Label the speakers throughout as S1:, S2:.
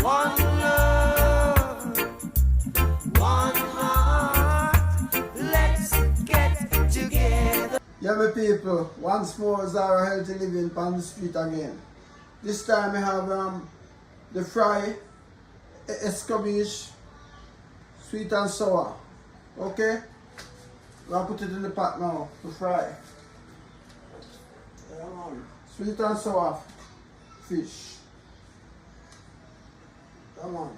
S1: One love, one heart. Let's get together.
S2: Yeah, my people, once more Zara Healthy Living on the street again. This time I have the fry escabeche, sweet and sour. Okay? I'll put it in the pot now to fry. Sweet and sour fish. Come on.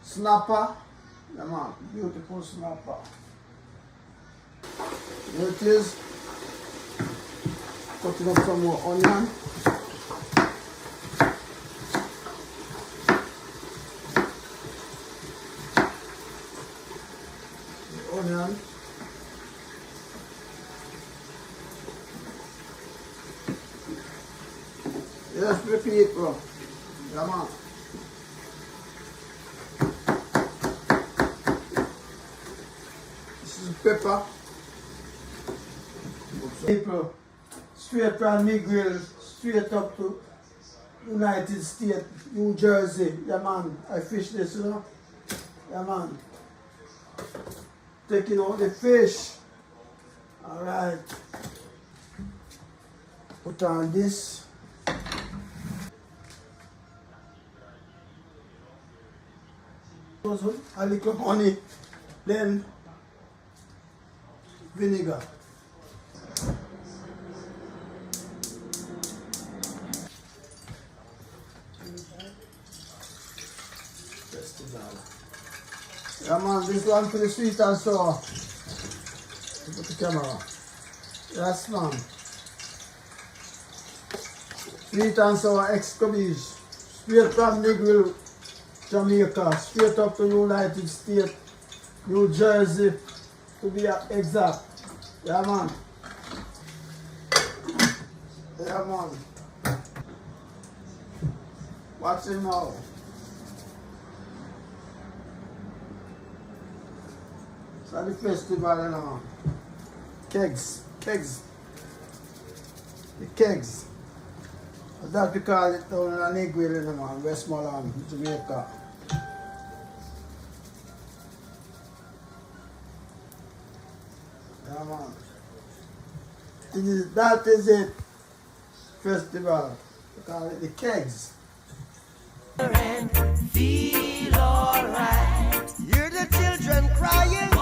S2: Snapper. Come on, beautiful snapper. Here it is. Cutting up some more onion. The onion. Yes, repeat, bro. Come on. This is pepper. People, straight from me grill, straight up to United States, New Jersey. Yeah, man. I fish this, you know. Yeah, man. Taking out the fish. Alright. Put on this. A little honey, then vinegar. Yeah, man, this one for the sweet and sour. Put the camera. Yes, man. Sweet and sour escabeche, straight from the grill, Jamaica, straight up to United States, New Jersey, to be exact. Yeah, man. Yeah, man. Watch him now. It's at the festival now. Kegs. The kegs. That's we call it down in Negril, man, Westmoreland, Jamaica. Yeah, man. That is it. Festival. We call it the kegs.
S1: And feel alright. Hear the children crying.